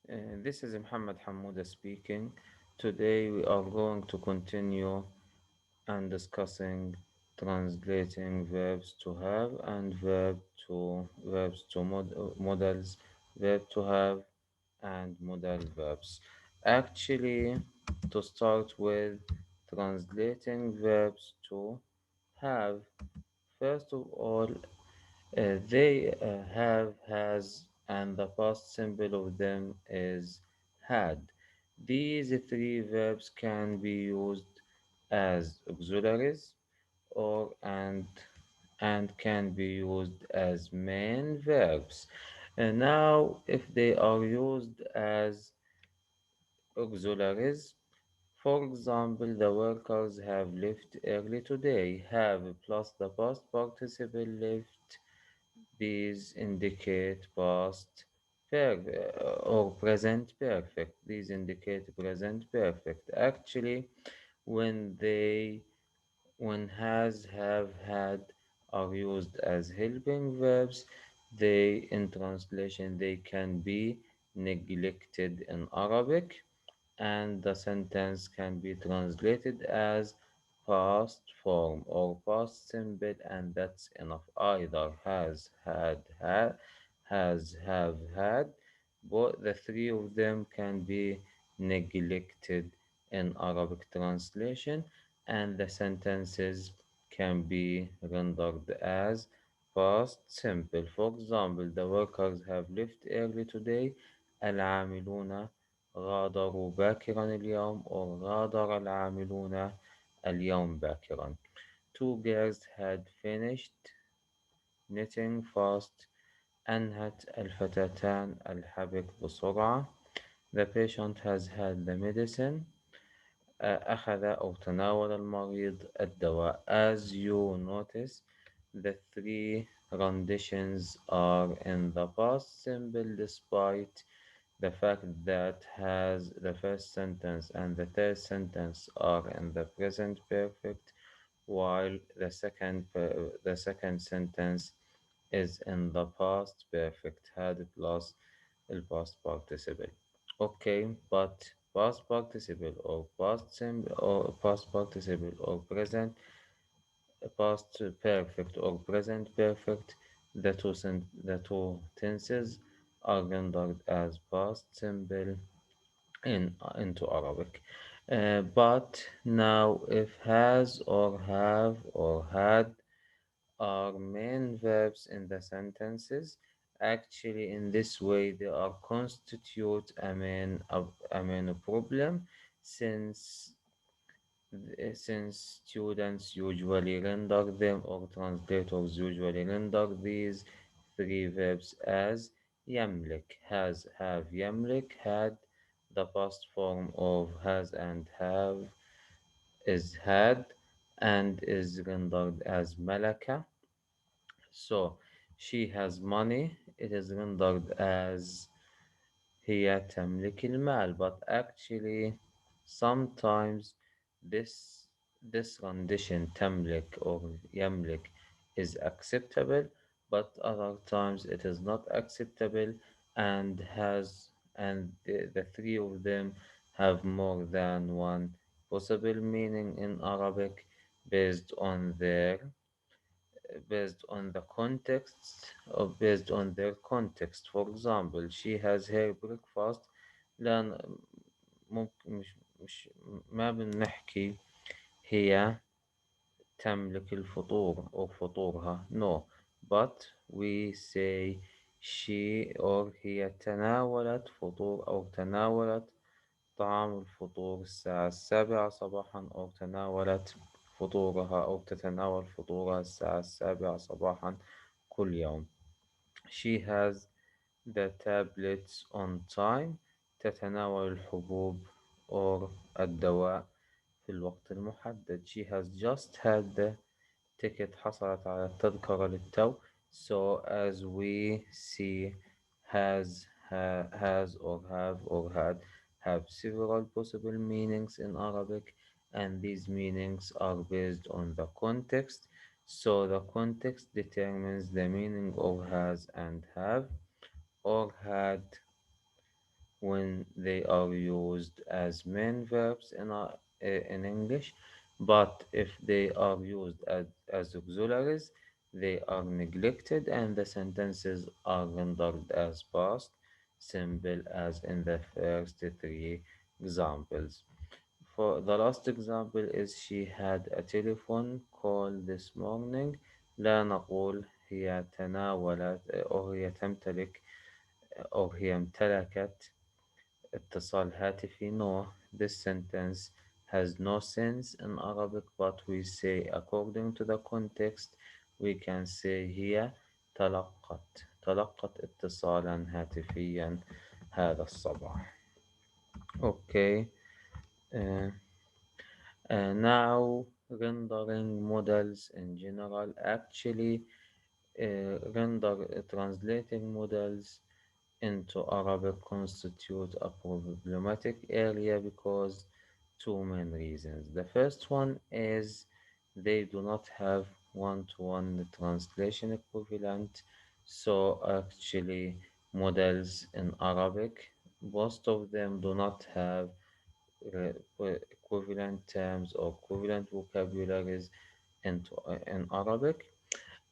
This is Muhammad حمودة speaking. Today we are going to continue and discussing translating verbs to have and verbs to models, verb to have and modal verbs. Actually, to start with translating verbs to have, first of all, they have, has, and the past simple of them is had. These three verbs can be used as auxiliaries or and can be used as main verbs. And now, if they are used as auxiliaries, for example, the workers have left early today. Have plus the past participle left. These indicate past perfect or present perfect. These indicate present perfect. Actually, when they when has, have, had are used as helping verbs, they in translation they can be neglected in Arabic, and the sentence can be translated as past form or past simple, and that's enough. Either has, had, has, have, had. Both the three of them can be neglected in Arabic translation, and the sentences can be rendered as past simple. For example, the workers have left early today. العاملون غادروا باكرا اليوم or غادر العاملون اليوم باكرا. Two girls had finished knitting fast. أنهت الفتاتان الحبك بسرعة. The patient has had the medicine. أخذ أو تناول المريض الدواء. As you notice, the three renditions are in the past simple despite the fact that has the first sentence and the third sentence are in the present perfect, while the second sentence is in the past perfect had plus the past participle. Okay, but past participle or past simple or past participle or present past perfect or present perfect, the two tenses are rendered as past simple into Arabic. But now, if has or have or had are main verbs in the sentences, actually, in this way, they are constitute a main problem, since since students usually render them or translators usually render these three verbs as يملك, has, have, يملك, had. The past form of has and have is had and is rendered as malaka. So she has money, it is rendered as هي تملك المال. But actually, sometimes this this rendition تملك or يملك is acceptable, but other times it is not acceptable, and the three of them have more than one possible meaning in Arabic based on their based on the context or based on their context. For example, she has her breakfast. لا ممكن مش ما بنحكي هي تملك الفطور أو فطورها. No, but we say she or هي تناولت فطور أو تناولت طعام الفطور الساعة 7 صباحا، أو تناولت فطورها أو تتناول فطورها الساعة 7 صباحا كل يوم. She has the tablets on time. تتناول الحبوب or الدواء في الوقت المحدد. She has just had the ticket. حصلت على التذكرة للتو. So as we see, has or have or had have several possible meanings in Arabic, and these meanings are based on the context. So the context determines the meaning of has and have or had when they are used as main verbs in English, but if they are used as auxiliaries, they are neglected and the sentences are rendered as past simple as in the first three examples. For the last example is she had a telephone call this morning. لا نقول هي تناولت أو هي تمتلك أو هي امتلكت اتصال هاتفي. No, this sentence has no sense in Arabic, but we say according to the context we can say هي تلقت اتصالا هاتفيا هذا الصباح. Okay. Uh, now rendering models in general. Actually, translating models into Arabic constitute a problematic area because two main reasons. The first one is they do not have one-to-one translation equivalent. So actually models in Arabic, most of them do not have equivalent terms or equivalent vocabularies in Arabic.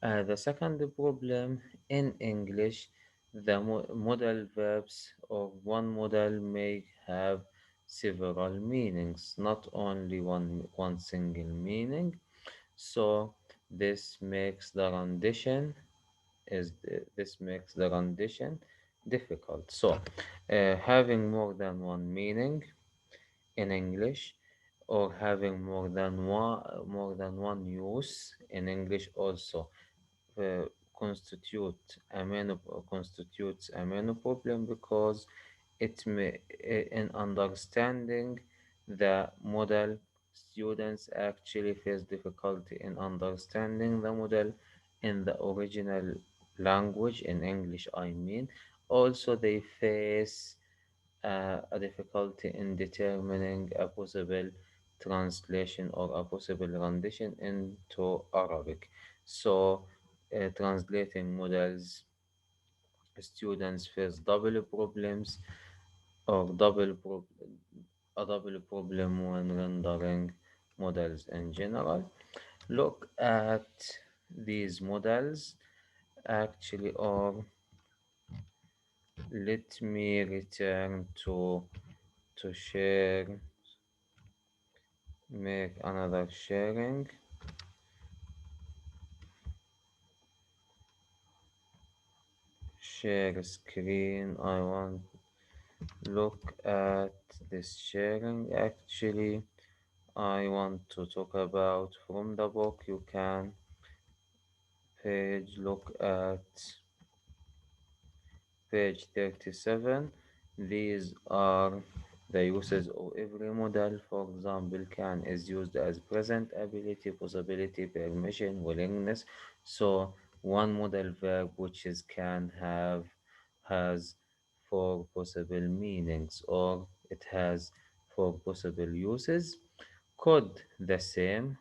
The second problem in English, the modal verbs or one modal may have several meanings, not only one single meaning. So this makes the rendition this makes the rendition difficult. So having more than one meaning in English or having more than one use in English also uh, constitutes a main problem because it may in understanding the model, students actually face difficulty in understanding the model in the original language in English, I mean. Also they face a difficulty in determining a possible translation or a possible rendition into Arabic. So, translating models, students face double problems or a double problem when rendering models in general. Look at these models actually, or let me return to share, make another sharing, share screen. I want look at this sharing. Actually, I want to talk about from the book. You can look at page 37. These are the uses of every model. For example, can is used as present ability, possibility, permission, willingness. So one model verb which is can has four possible meanings or it has four possible uses. Could the same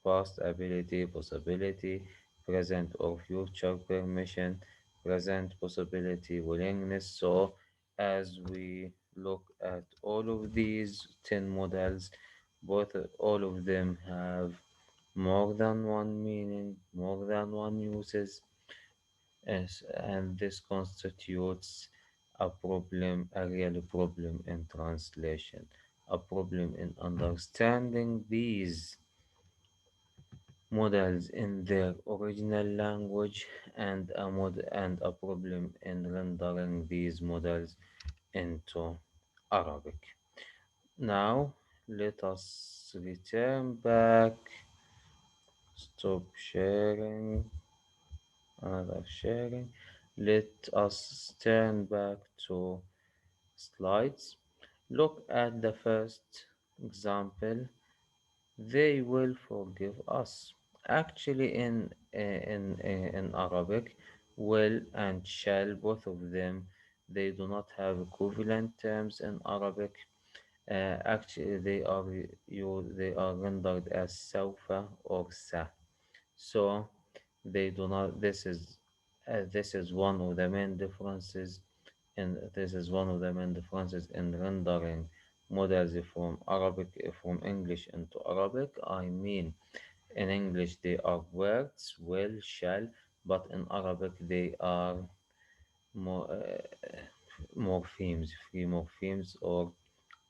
past ability, possibility, present or future permission, present possibility, willingness. So, as we look at all of these 10 models, all of them have more than one meaning, more than one uses, and this constitutes a real problem in translation, a problem in understanding these models in their original language, and a problem in rendering these models into Arabic. Now, let us return back, stop sharing, another sharing. Let us turn back to slides. Look at the first example. They will forgive us. Actually, in Arabic, will and shall, both of them, they do not have equivalent terms in Arabic. Actually, they are rendered as sawfa or sa. So they do not. This is one of the main differences and this is one of the main differences in rendering models from Arabic from English into Arabic. I mean, in English they are words, will, shall, but in Arabic they are more morphemes, free morphemes or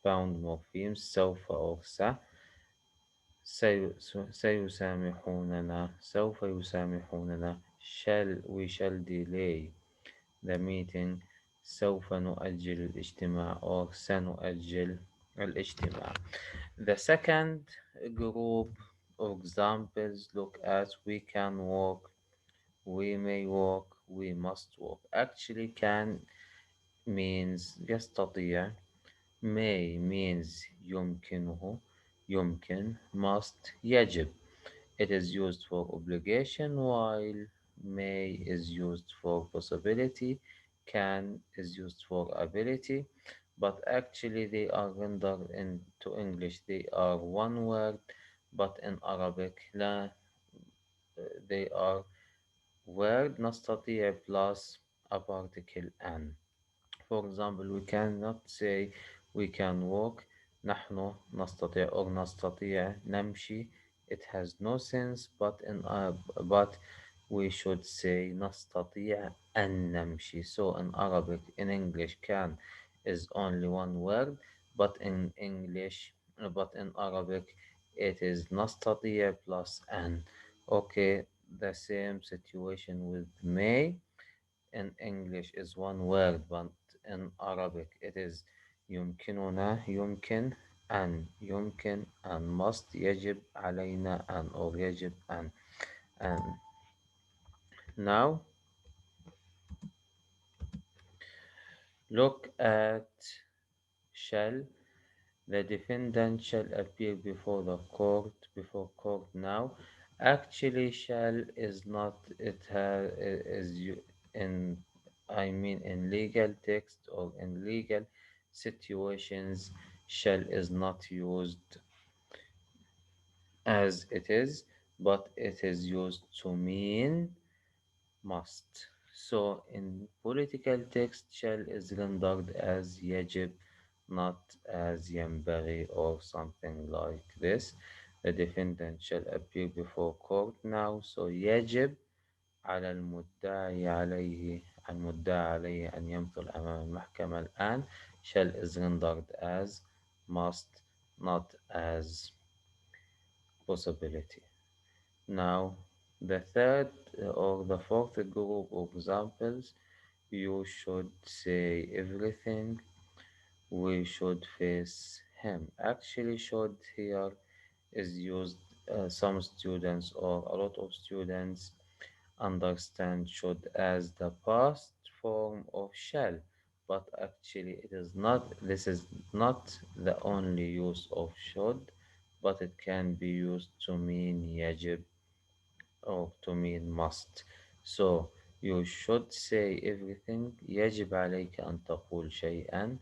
bound morphemes. سوف or سا سيسامحوننا سوف يسامحوننا we shall delay the meeting سوف نؤجل الاجتماع or سنؤجل الاجتماع. The second group of examples look at we can walk, we may walk, we must walk. Actually can means يستطيع, may means يمكنه يمكن, must يجب. It is used for obligation while may is used for possibility, can is used for ability, but actually they are rendered into English. They are one word, but in Arabic لا, they are word نستطيع plus a particle an. For example, we cannot say we can walk. نحن نستطيع or نستطيع نمشي. It has no sense, but we should say نستطيع أن نمشي. So in Arabic, in English, can is only one word, but in Arabic, it is نستطيع plus أن. Okay, the same situation with may in English is one word, but in Arabic it is يمكننا يمكن أن يمكن أن must يجب علينا أن or يجب أن. Now look at shall. The defendant shall appear before the court now. Actually, shall is not it has is in I mean in legal text or in legal situations, shall is not used as it is, but it is used to mean must. So in political text, shall is rendered as يجب, not as ينبغي or something like this. The defendant shall appear before court now, so يجب على المدعي عليه أن يمثل أمام المحكمة الآن. Shall is rendered as must, not as possibility. Now, the third or the fourth group of examples, you should say everything, we should face him. Actually, should here is used, some students or a lot of students understand should as the past form of shall, but actually it is not. This is not the only use of should, but it can be used to mean يجب or to mean must. So you should say everything. يجب عليك أن تقول شيئا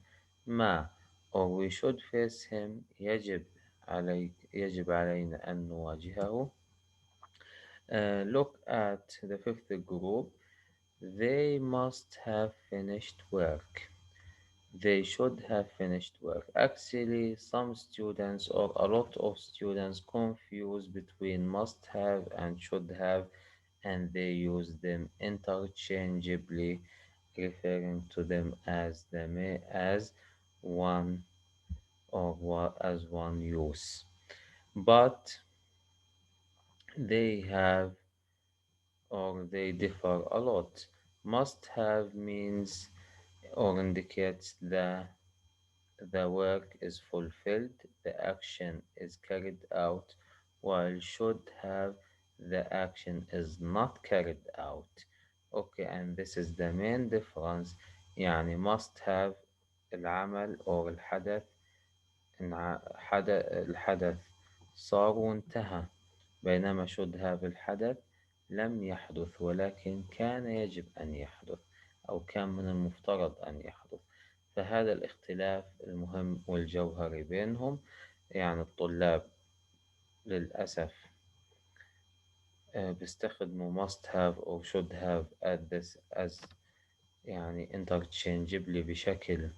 ما, or we should face him. يجب علينا أن نواجهه. Look at the fifth group. They must have finished work. They should have finished work. Actually, some students or a lot of students confuse between must have and should have, and they use them interchangeably, referring to them as as one as one use. But they have or they differ a lot. Must have means or indicates the work is fulfilled, the action is carried out, while should have the action is not carried out. Okay, and this is the main difference. يعني must have العمل أو الحدث الحدث صار وانتهى، بينما should have الحدث لم يحدث ولكن كان يجب أن يحدث أو كان من المفترض أن يحدث. فهذا الاختلاف المهم والجوهري بينهم. يعني الطلاب للأسف بيستخدموا must have or should have as يعني interchangeably بشكل،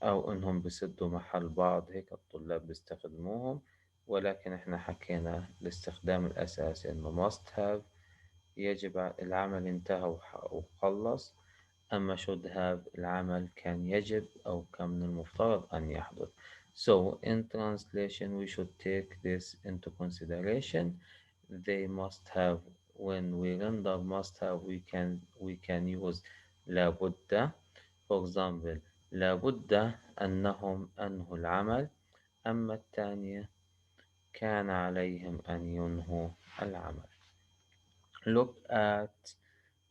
أو إنهم بيسدوا محل بعض، هيك الطلاب بيستخدموهم. ولكن إحنا حكينا الاستخدام الأساسي إنه must have، يجب العمل انتهى وخلص. أما should have العمل كان يجب أو كان من المفترض أن يحدث. So in translation we should take this into consideration. They must have. When we render must have, we can use لابد. For example, لابد أنهم أنهوا العمل. أما الثانية كان عليهم أن ينهوا العمل. Look at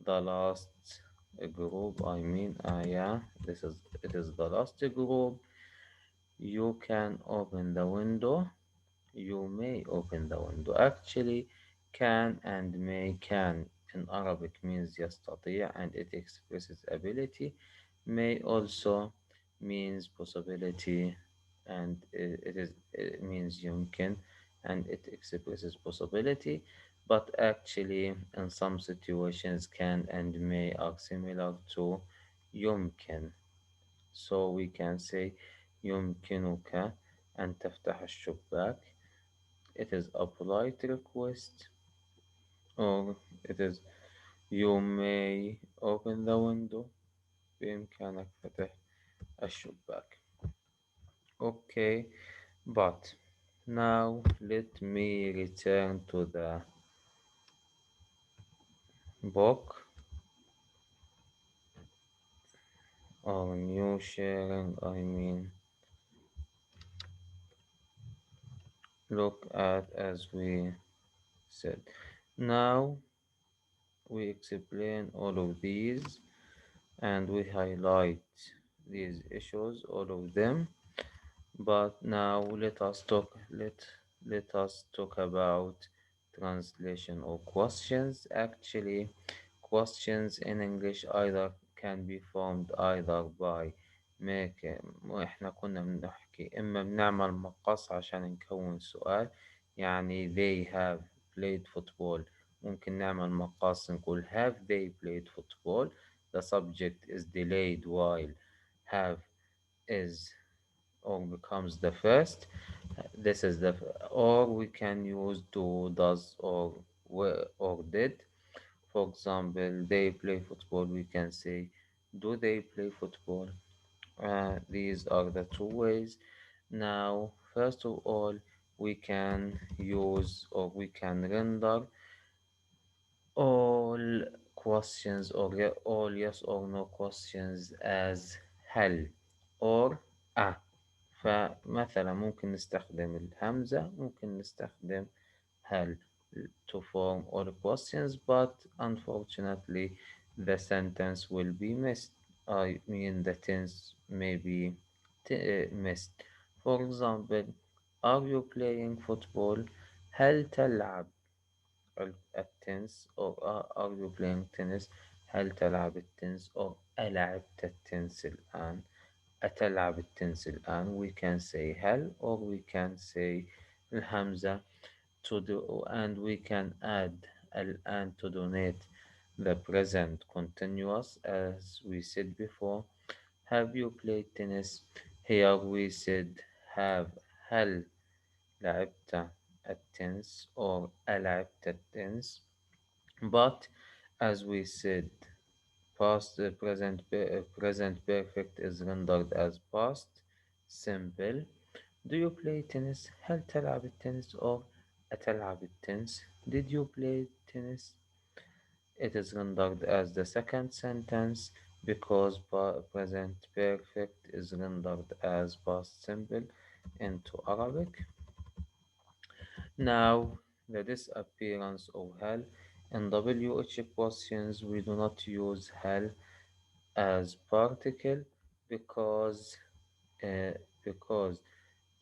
the last group. Yeah, it is the last group. You can open the window. You may open the window. Actually, can and may, can in Arabic means يستطيع and it expresses ability. May also means possibility, and it means يمكن and it expresses possibility. But actually, in some situations, can and may are similar to يمكن. So we can say يمكنك أن تفتح الشباك. It is a polite request, or it is you may open the window. بإمكانك فتح الشباك. Okay, but now let me return to the book or new sharing. Look at as we said. Now we explain all of these and we highlight these issues, all of them. But now let us talk about translation or questions. Actually, questions in English either can be formed either by make. احنا كنا بنحكي إما بنعمل مقص عشان نكون سؤال، يعني they have played football. ممكن نعمل مقاس نقول have they played football. The subject is delayed while have is or becomes the first. This is or we can use do, does, or were, or did. For example, they play football. We can say, do they play football? These are the two ways. Now, first of all, we can use or we can render all questions or all yes or no questions as هل or a. فمثلا ممكن نستخدم الهمزة، ممكن نستخدم هل to form all questions, but unfortunately the sentence will be missed. I mean the tense may be missed. For example, are you playing football? هل تلعب التنس or are you playing tennis؟ هل تلعب التنس or ألعبت التنس الآن؟ أتلعب التنس الآن. We can say هل or we can say الهمزة to do, and we can add الآن to donate the present continuous as we said before. Have you played tennis? Here we said have. هل لعبت التنس or ألعبت التنس؟ But as we said, present perfect is rendered as past simple. Do you play tennis? هل تلعب التنس or أتلعب التنس؟ Did you play tennis? It is rendered as the second sentence because present perfect is rendered as past simple into Arabic. Now, the disappearance of hal. In WH questions, we do not use hal as particle because uh, because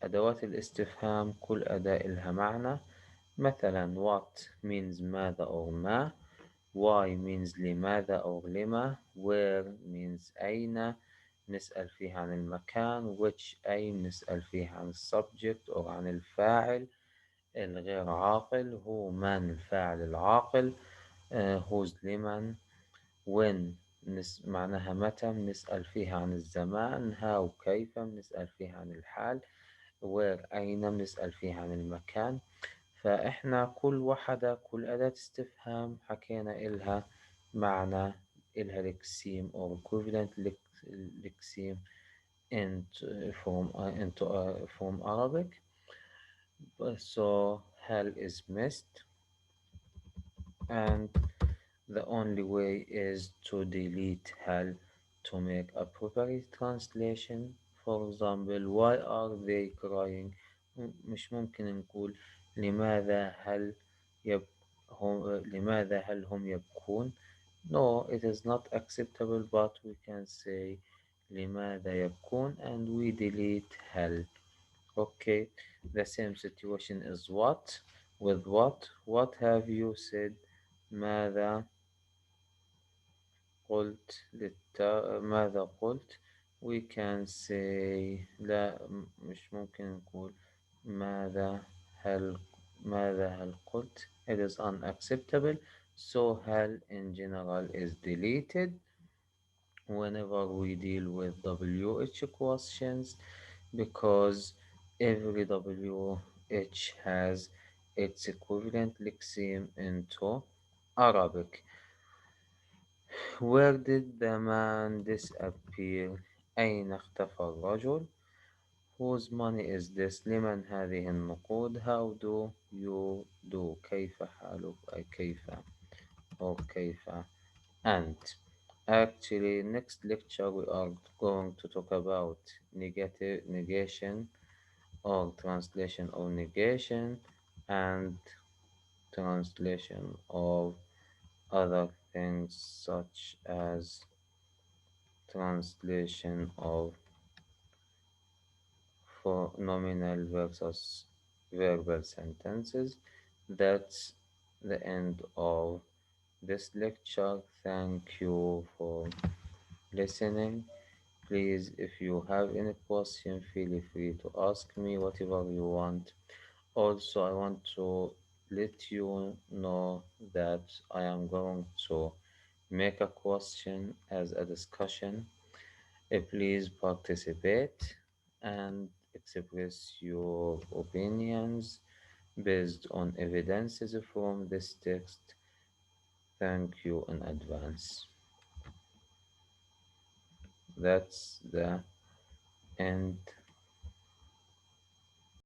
أدوات الاستفهام كل أداة إلها معنى. مثلا what means ماذا أو ما، why means لماذا أو لما، where means أين نسأل فيه عن المكان، which أين نسأل فيه عن السبجكت أو عن الفاعل الغير عاقل، هو من الفاعل العاقل، whose لمن. when معناها متى بنسأل فيها عن الزمان. how كيف بنسأل فيها عن الحال. where أين بنسأل فيها عن المكان. فإحنا كل واحدة، كل أداة استفهام حكينا إلها معنى، إلها لكسيم or equivalent لكسيم from Arabic. So hell is missed, and the only way is to delete hell to make a proper translation. For example, why are they crying؟ مش ممكن نقول لماذا هل لماذا هل هم يبكون. No, it is not acceptable, but we can say لماذا يبكون and we delete hell. Okay, the same situation is what? With what? What have you said? ماذا ماذا قلت. we can say لا، مش ممكن نقول ماذا هل هل قلت. it is unacceptable. So hell in general is deleted whenever we deal with WH questions, because every WH has its equivalent lexeme into Arabic. Where did the man disappear? أين اختفى الرجل? Whose money is this? لمن هذه النقود? How do you do? كيف حالك؟ أي كيف أو كيف أنت. Actually, next lecture we are going to talk about negation or translation of negation and translation of other things such as translation of for nominal versus verbal sentences. That's the end of this lecture. Thank you for listening. Please, if you have any question, feel free to ask me whatever you want. Also, I want to let you know that I am going to make a question as a discussion. Please participate and express your opinions based on evidences from this text. Thank you in advance. That's the end